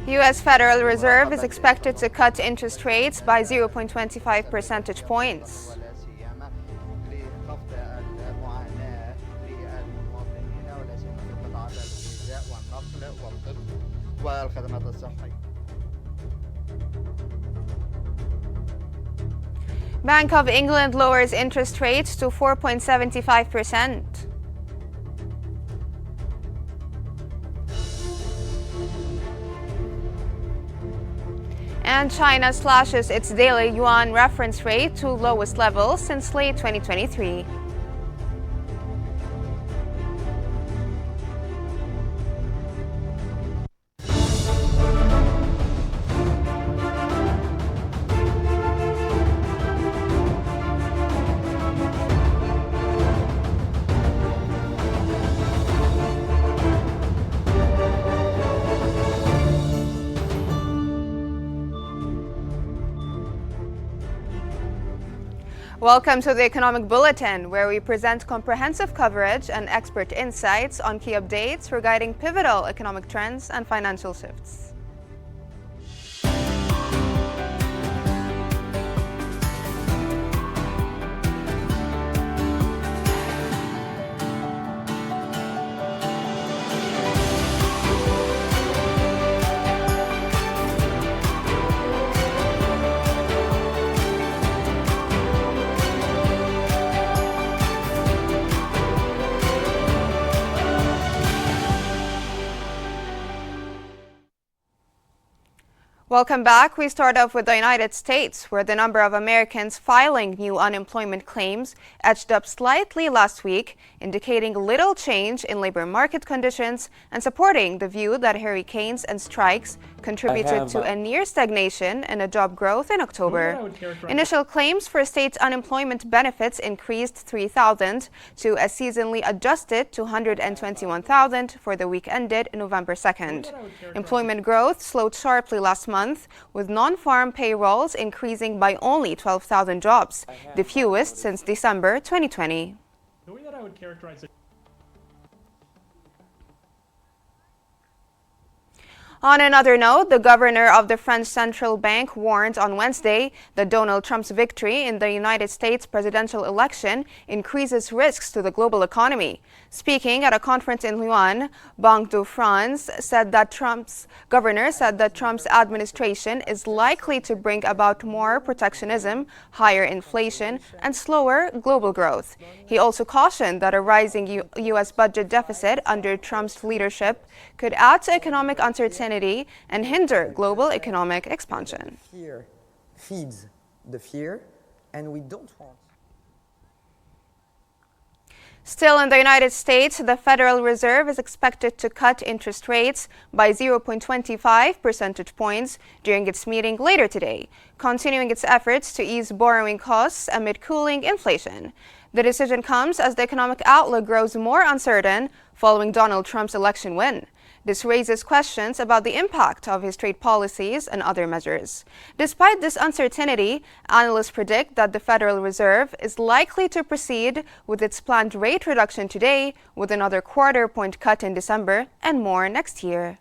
U.S. Federal Reserve is expected to cut interest rates by 0.25 percentage points. Bank of England lowers interest rates to 4.75%. And China slashes its daily yuan reference rate to lowest level since late 2023. Welcome to the Economic Bulletin, where we present comprehensive coverage and expert insights on key updates regarding pivotal economic trends and financial shifts. Welcome back. We start off with the United States, where the number of Americans filing new unemployment claims edged up slightly last week, indicating little change in labor market conditions and supporting the view that hurricanes and strikes contributed to a near stagnation in a job growth in October. Initial claims for state unemployment benefits increased 3,000 to a seasonally adjusted 221,000 for the week ended November 2nd. Employment growth slowed sharply last month, with non-farm payrolls increasing by only 12,000 jobs, the fewest since December 2020. The way that I would characterize it. On another note, the governor of the French Central Bank warned on Wednesday that Donald Trump's victory in the United States presidential election increases risks to the global economy. Speaking at a conference in Lyon, Banque de France said that Trump's administration is likely to bring about more protectionism, higher inflation, and slower global growth. He also cautioned that a rising U.S. budget deficit under Trump's leadership could add to economic uncertainty and hinder global economic expansion. Fear feeds the fear, and we don't want. Still in the United States, the Federal Reserve is expected to cut interest rates by 0.25 percentage points during its meeting later today, continuing its efforts to ease borrowing costs amid cooling inflation. The decision comes as the economic outlook grows more uncertain following Donald Trump's election win. This raises questions about the impact of his trade policies and other measures. Despite this uncertainty, analysts predict that the Federal Reserve is likely to proceed with its planned rate reduction today, with another quarter-point cut in December and more next year.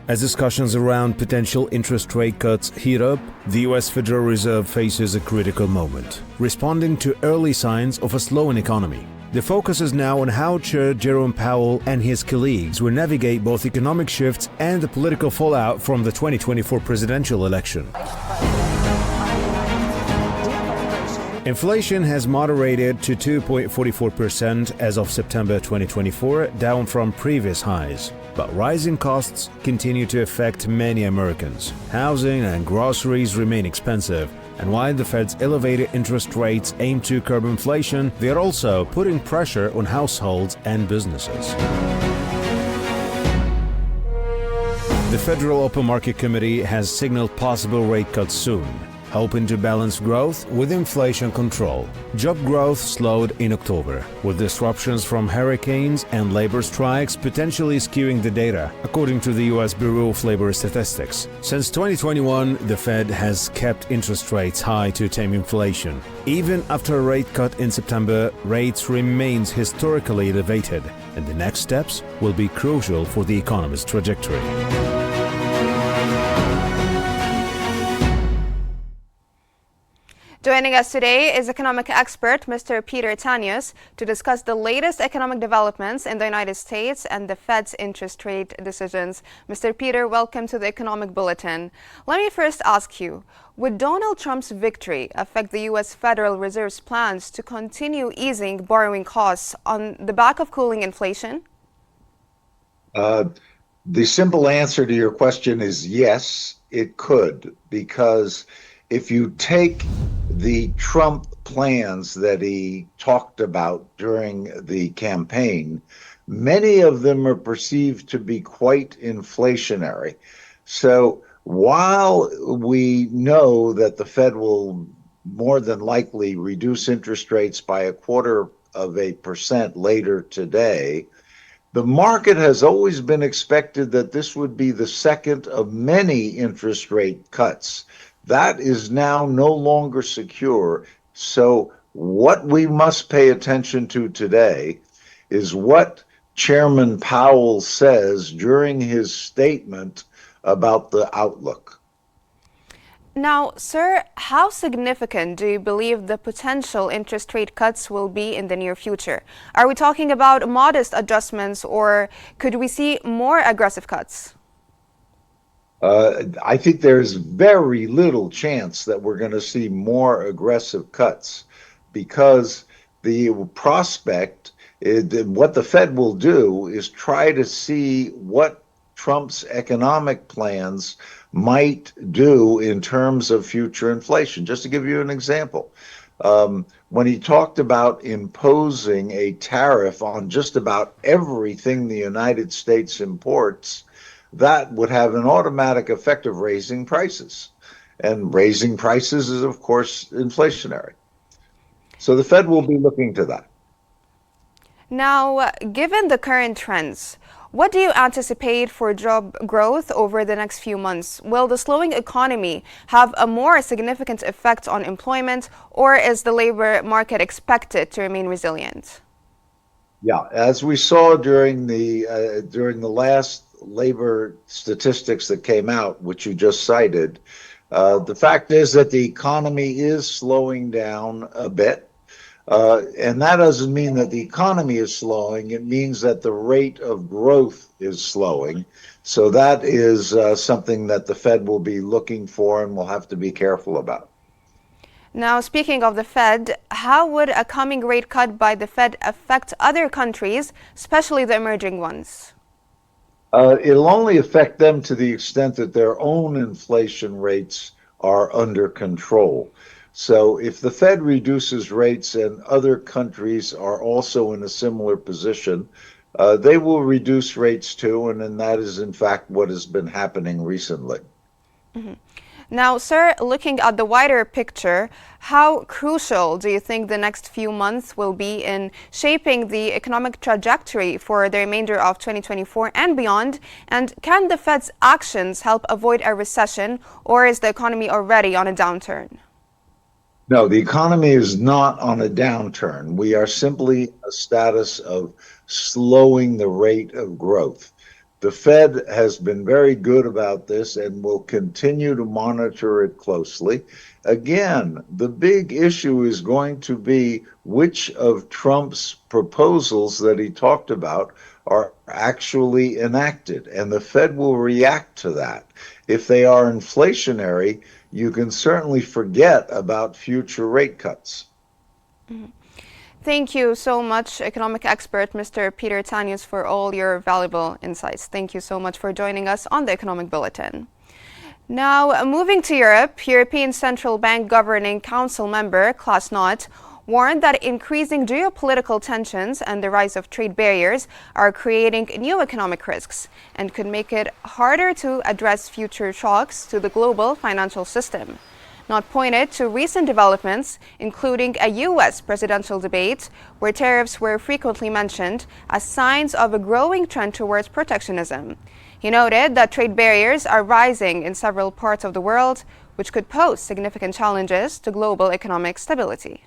As discussions around potential interest rate cuts heat up, the U.S. Federal Reserve faces a critical moment, responding to early signs of a slowing economy. The focus is now on how Chair Jerome Powell and his colleagues will navigate both economic shifts and the political fallout from the 2024 presidential election. Inflation has moderated to 2.44% as of September 2024, down from previous highs. But rising costs continue to affect many Americans. Housing and groceries remain expensive, and while the Fed's elevated interest rates aim to curb inflation, they are also putting pressure on households and businesses. The Federal Open Market Committee has signaled possible rate cuts soon. hoping to balance growth with inflation control. Job growth slowed in October, with disruptions from hurricanes and labor strikes potentially skewing the data, according to the U.S. Bureau of Labor Statistics. Since 2021, the Fed has kept interest rates high to tame inflation. Even after a rate cut in September, rates remains historically elevated, and the next steps will be crucial for the economy's trajectory. Joining us today is economic expert Mr. Peter Qnews to discuss the latest economic developments in the United States and the Fed's interest rate decisions. Mr. Peter, welcome to the Economic Bulletin. Let me first ask you, would Donald Trump's victory affect the U.S. Federal Reserve's plans to continue easing borrowing costs on the back of cooling inflation? The simple answer to your question is yes, it could, because if you take the Trump plans that he talked about during the campaign, many of them are perceived to be quite inflationary. So while we know that the Fed will more than likely reduce interest rates by 0.25% later today, the market has always been expected that this would be the second of many interest rate cuts. That is now no longer secure. So what we must pay attention to today is what Chairman Powell says during his statement about the outlook. Now, sir, how significant do you believe the potential interest rate cuts will be in the near future? Are we talking about modest adjustments, or could we see more aggressive cuts? I think there's very little chance that we're going to see more aggressive cuts, because the prospect, what the Fed will do is try to see what Trump's economic plans might do in terms of future inflation. Just to give you an example, when he talked about imposing a tariff on just about everything the United States imports, that would have an automatic effect of raising prices. And raising prices is, of course, inflationary. So the Fed will be looking to that. Now, given the current trends, what do you anticipate for job growth over the next few months? Will the slowing economy have a more significant effect on employment, or is the labor market expected to remain resilient? Yeah, as we saw during the last labor statistics that came out, which you just cited, the fact is that the economy is slowing down a bit. And that doesn't mean that the economy is slowing. It means that the rate of growth is slowing. So that is something that the Fed will be looking for and will have to be careful about. Now, speaking of the Fed, how would a coming rate cut by the Fed affect other countries, especially the emerging ones? It'll only affect them to the extent that their own inflation rates are under control. So if the Fed reduces rates and other countries are also in a similar position, they will reduce rates too, and then that is in fact what has been happening recently. Mm-hmm. Now, sir, looking at the wider picture, how crucial do you think the next few months will be in shaping the economic trajectory for the remainder of 2024 and beyond? And can the Fed's actions help avoid a recession, or is the economy already on a downturn? No, the economy is not on a downturn. We are simply a status of slowing the rate of growth. The Fed has been very good about this and will continue to monitor it closely. Again, the big issue is going to be which of Trump's proposals that he talked about are actually enacted, and the Fed will react to that. If they are inflationary, you can certainly forget about future rate cuts. Mm-hmm. Thank you so much, economic expert Mr. Peter Qnews, for all your valuable insights. Thank you so much for joining us on the Economic Bulletin. Now, moving to Europe, European Central Bank Governing Council member Klaas Knot warned that increasing geopolitical tensions and the rise of trade barriers are creating new economic risks and could make it harder to address future shocks to the global financial system. not pointed to recent developments, including a U.S. presidential debate where tariffs were frequently mentioned as signs of a growing trend towards protectionism. He noted that trade barriers are rising in several parts of the world, which could pose significant challenges to global economic stability.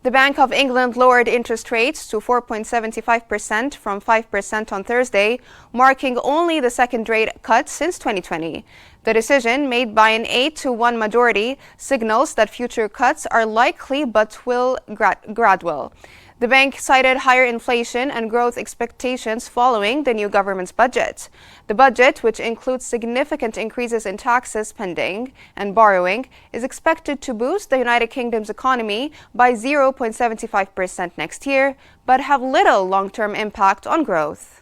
The Bank of England lowered interest rates to 4.75% from 5% on Thursday, marking only the second rate cut since 2020. The decision, made by an 8-1 majority, signals that future cuts are likely but will gradual. The bank cited higher inflation and growth expectations following the new government's budget. The budget, which includes significant increases in taxes, spending, and borrowing, is expected to boost the United Kingdom's economy by 0.75% next year, but have little long-term impact on growth.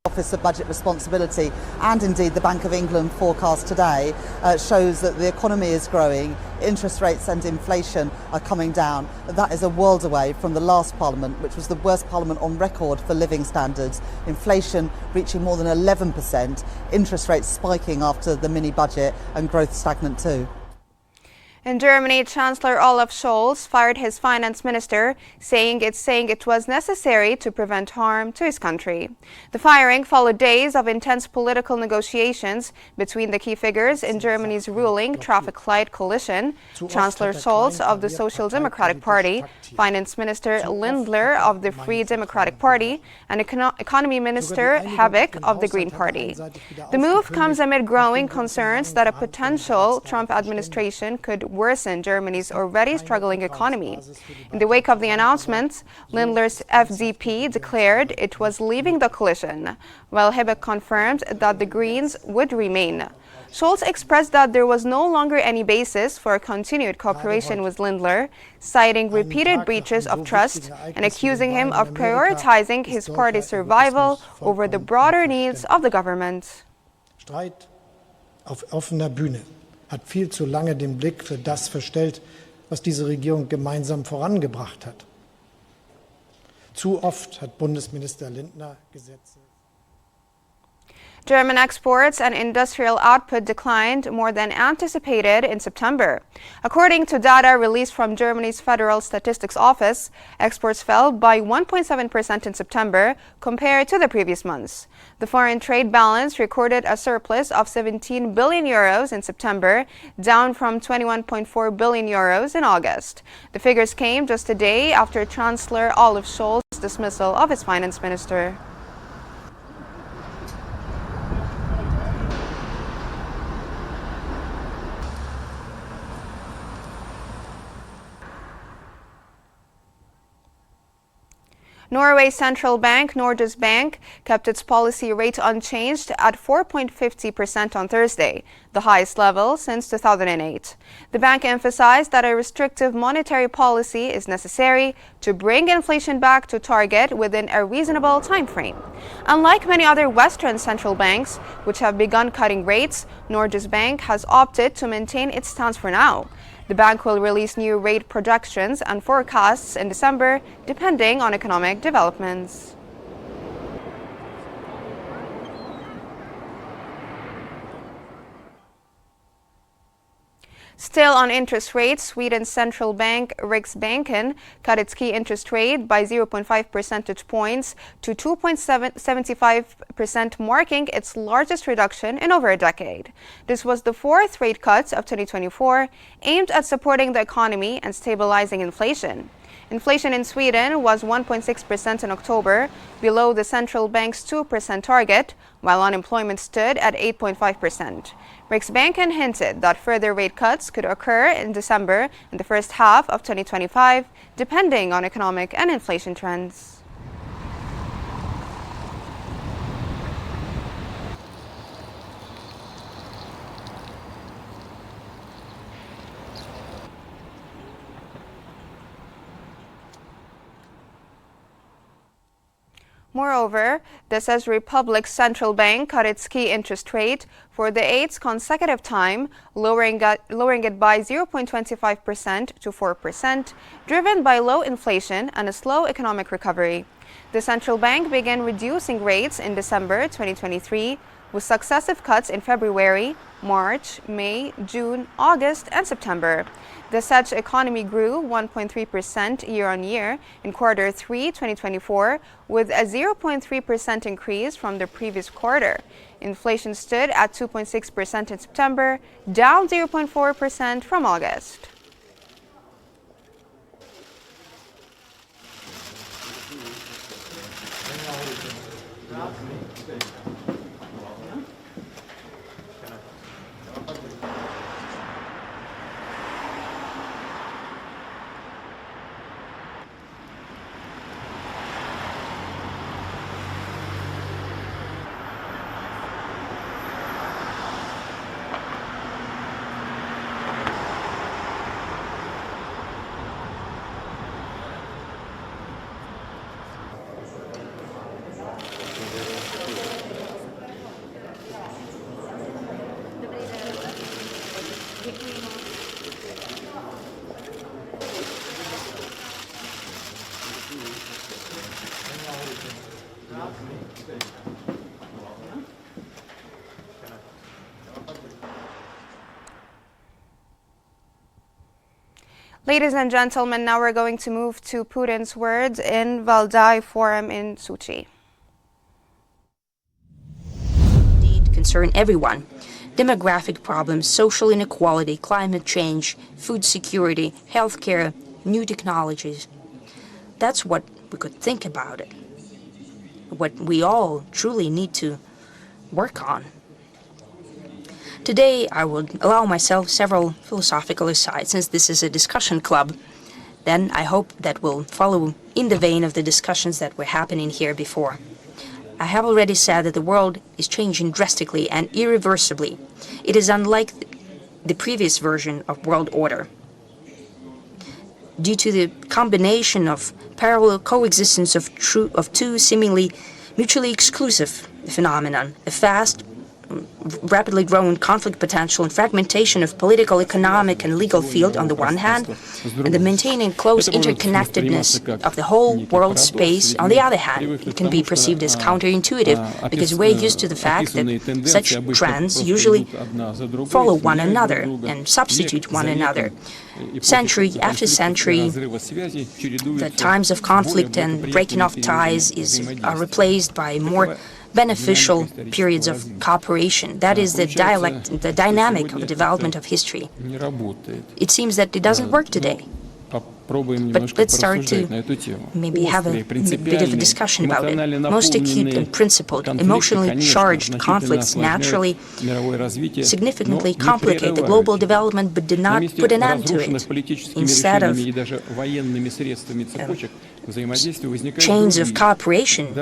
Office of Budget Responsibility and indeed the Bank of England forecast today shows that the economy is growing, interest rates and inflation are coming down. That is a world away from the last Parliament, which was the worst Parliament on record for living standards. Inflation reaching more than 11%, interest rates spiking after the mini budget and growth stagnant too. In Germany, Chancellor Olaf Scholz fired his finance minister, saying it was necessary to prevent harm to his country. The firing followed days of intense political negotiations between the key figures in Germany's ruling traffic light coalition, Chancellor Scholz of the Social Democratic Party, Finance Minister Lindner of the Free Democratic Party, and Economy Minister Habeck of the Green Party. The move comes amid growing concerns that a potential Trump administration could worsen Germany's already struggling economy. In the wake of the announcements, Lindner's FDP declared it was leaving the coalition, while Habeck confirmed that the Greens would remain. Scholz expressed that there was no longer any basis for continued cooperation with Lindner, citing repeated breaches of trust and accusing him of prioritizing his party's survival over the broader needs of the government. Streit auf offener Bühne hat viel zu lange den Blick für das verstellt, was diese Regierung gemeinsam vorangebracht hat. Zu oft hat Bundesminister Lindner Gesetze. German exports and industrial output declined more than anticipated in September. According to data released from Germany's Federal Statistics Office, exports fell by 1.7% in September compared to the previous months. The foreign trade balance recorded a surplus of 17 billion euros in September, down from 21.4 billion euros in August. The figures came just a day after Chancellor Olaf Scholz's dismissal of his finance minister. Norway's central bank, Norges Bank, kept its policy rate unchanged at 4.50% on Thursday, the highest level since 2008. The bank emphasized that a restrictive monetary policy is necessary to bring inflation back to target within a reasonable time frame. Unlike many other Western central banks, which have begun cutting rates, Norges Bank has opted to maintain its stance for now. The bank will release new rate projections and forecasts in December, depending on economic developments. Still on interest rates, Sweden's central bank Riksbanken cut its key interest rate by 0.5 percentage points to 2.75%, marking its largest reduction in over a decade. This was the fourth rate cut of 2024, aimed at supporting the economy and stabilizing inflation. Inflation in Sweden was 1.6% in October, below the central bank's 2% target, while unemployment stood at 8.5%. Riksbanken hinted that further rate cuts could occur in December and the first half of 2025, depending on economic and inflation trends. Moreover, the Czech Republic's central bank cut its key interest rate for the 8th consecutive time, lowering it by 0.25% to 4%, driven by low inflation and a slow economic recovery. The central bank began reducing rates in December 2023, with successive cuts in February, March, May, June, August, and September. The Czech economy grew 1.3% year-on-year in quarter 3 2024, with a 0.3% increase from the previous quarter. Inflation stood at 2.6% in September, down 0.4% from August. Ladies and gentlemen, now we're going to move to Putin's words in Valdai Forum in Sochi. Indeed, concern everyone. Demographic problems, social inequality, climate change, food security, healthcare, new technologies. That's what we could think about it. What we all truly need to work on. Today, I will allow myself several philosophical asides, since this is a discussion club. Then I hope that will follow in the vein of the discussions that were happening here before. I have already said that the world is changing drastically and irreversibly. It is unlike the previous version of world order. Due to the combination of parallel coexistence of two seemingly mutually exclusive phenomena, a fast, rapidly growing conflict potential and fragmentation of political, economic, and legal field on the one hand, and the maintaining close interconnectedness of the whole world space on the other hand. It can be perceived as counterintuitive because we're used to the fact that such trends usually follow one another and substitute one another. Century after century, the times of conflict and breaking off ties are replaced by more beneficial periods of cooperation. That is the dynamic of development of history. It seems that it doesn't work today. But let's start to maybe have a bit of a discussion about it. Most acute and principled, emotionally charged conflicts naturally significantly complicate the global development but did not put an end to it. Instead of chains of cooperation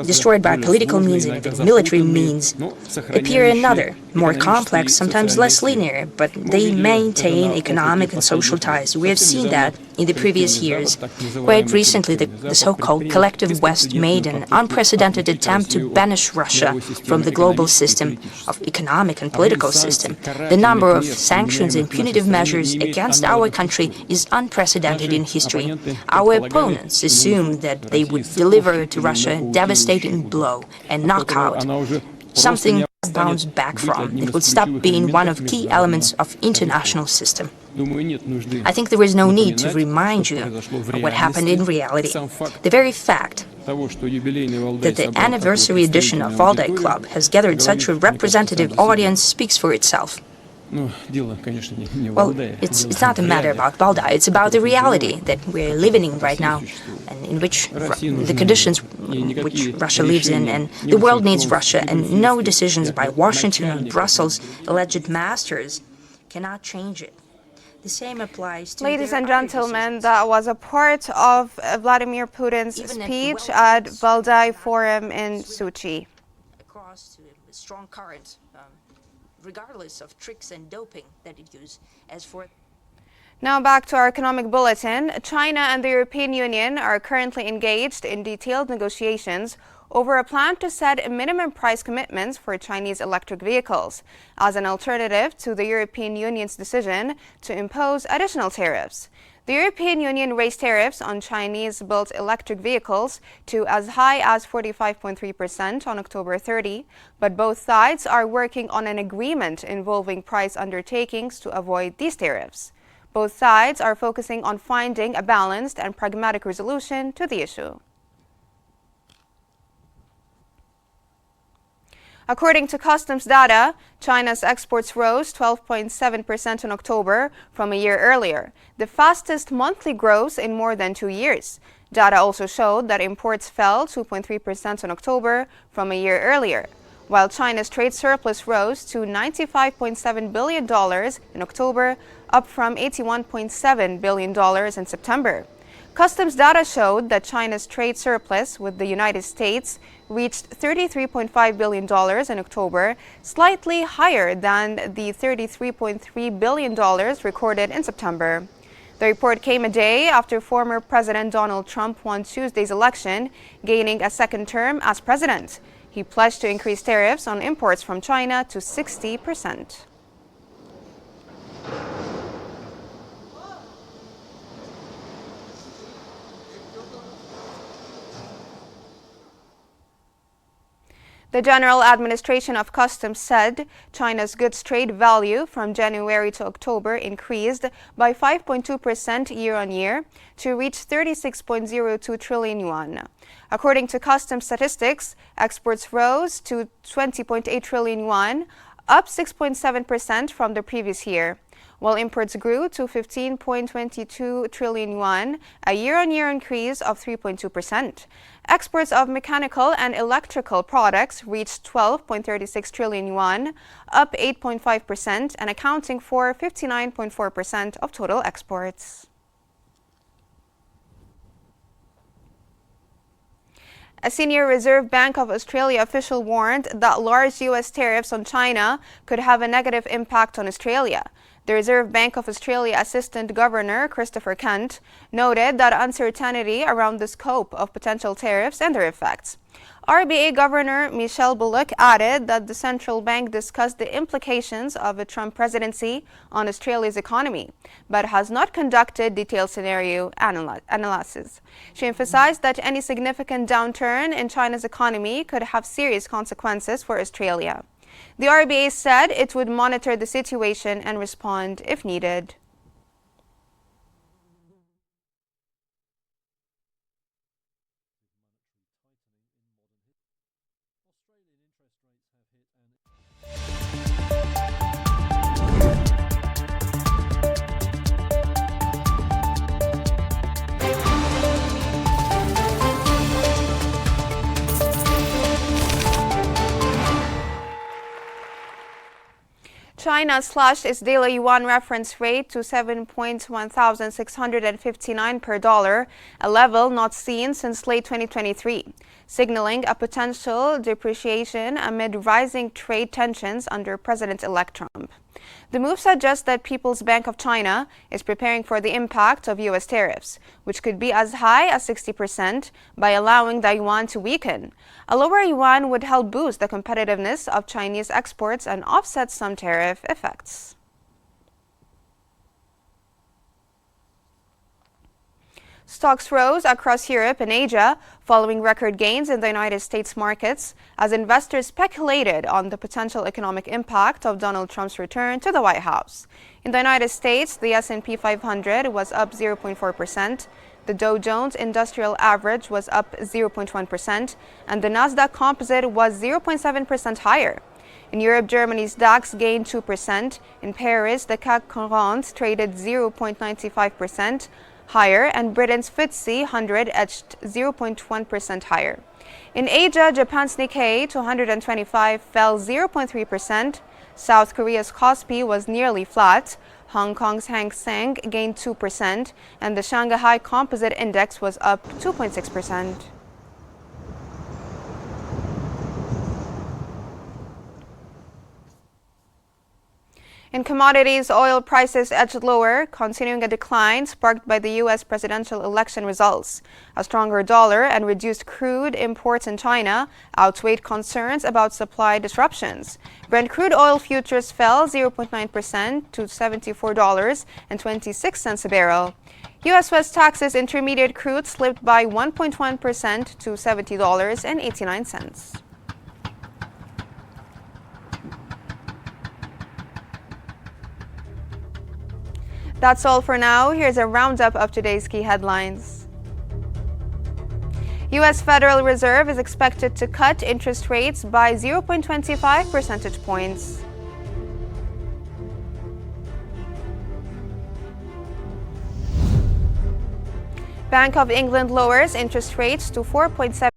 destroyed by political means and military means appear another, more complex, sometimes less linear, but they maintain economic and social ties. We have seen that in the previous years. Quite recently, the so-called collective West made an unprecedented attempt to banish Russia from the global system of economic and political system. The number of sanctions and punitive measures against our country is unprecedented in history. Our opponents assumed that they would deliver to Russia a devastating blow and knockout, something to bounce back from. It would stop being one of key elements of international system. I think there is no need to remind you of what happened in reality. The very fact that the anniversary edition of Valdai Club has gathered such a representative audience speaks for itself. Well, it's not a matter about Valdai, it's about the reality that we're living in right now, and in which the conditions which Russia lives in, and the world needs Russia, and no decisions by Washington and Brussels, alleged masters, cannot change it. The same applies to Ladies and gentlemen, that was a part of Vladimir Putin's speech at Valdai Forum in Sochi. Across to a strong current, regardless of tricks and doping that it uses. As for Now back to our economic bulletin. China and the European Union are currently engaged in detailed negotiations over a plan to set minimum price commitments for Chinese electric vehicles as an alternative to the European Union's decision to impose additional tariffs. The European Union raised tariffs on Chinese-built electric vehicles to as high as 45.3% on October 30, but both sides are working on an agreement involving price undertakings to avoid these tariffs. Both sides are focusing on finding a balanced and pragmatic resolution to the issue. According to customs data, China's exports rose 12.7% in October from a year earlier, the fastest monthly growth in more than 2 years. Data also showed that imports fell 2.3% in October from a year earlier, while China's trade surplus rose to $95.7 billion in October, up from $81.7 billion in September. Customs data showed that China's trade surplus with the United States reached $33.5 billion in October, slightly higher than the $33.3 billion recorded in September. The report came a day after former President Donald Trump won Tuesday's election, gaining a second term as president. He pledged to increase tariffs on imports from China to 60%. The General Administration of Customs said China's goods trade value from January to October increased by 5.2% year-on-year to reach 36.02 trillion yuan. According to customs statistics, exports rose to 20.8 trillion yuan, up 6.7% from the previous year, while imports grew to 15.22 trillion yuan, a year-on-year increase of 3.2%. Exports of mechanical and electrical products reached 12.36 trillion yuan, up 8.5% and accounting for 59.4% of total exports. A senior Reserve Bank of Australia official warned that large U.S. tariffs on China could have a negative impact on Australia. The Reserve Bank of Australia Assistant Governor Christopher Kent noted that uncertainty around the scope of potential tariffs and their effects. RBA Governor Michelle Bullock added that the central bank discussed the implications of a Trump presidency on Australia's economy, but has not conducted detailed scenario analysis. She emphasized that any significant downturn in China's economy could have serious consequences for Australia. The RBA said it would monitor the situation and respond if needed. China slashed its daily yuan reference rate to 7.1659 per dollar, a level not seen since late 2023, signaling a potential depreciation amid rising trade tensions under President-elect Trump. The move suggests that People's Bank of China is preparing for the impact of U.S. tariffs, which could be as high as 60% by allowing the yuan to weaken. A lower yuan would help boost the competitiveness of Chinese exports and offset some tariff effects. Stocks rose across Europe and Asia following record gains in the United States markets as investors speculated on the potential economic impact of Donald Trump's return to the White House. In the United States, the S&P 500 was up 0.4%, the Dow Jones Industrial Average was up 0.1%, and the Nasdaq Composite was 0.7% higher. In Europe, Germany's DAX gained 2%. In Paris, the CAC 40 traded 0.95% higher, and Britain's FTSE 100 edged 0.1% higher. In Asia, Japan's Nikkei 225 fell 0.3%. South Korea's Kospi was nearly flat. Hong Kong's Hang Seng gained 2%, and the Shanghai Composite Index was up 2.6%. In commodities, oil prices edged lower, continuing a decline sparked by the U.S. presidential election results. A stronger dollar and reduced crude imports in China outweighed concerns about supply disruptions. Brent crude oil futures fell 0.9% to $74.26 a barrel. U.S. West Texas Intermediate crude slipped by 1.1% to $70.89. That's all for now. Here's a roundup of today's key headlines. U.S. Federal Reserve is expected to cut interest rates by 0.25 percentage points. Bank of England lowers interest rates to 4.7%.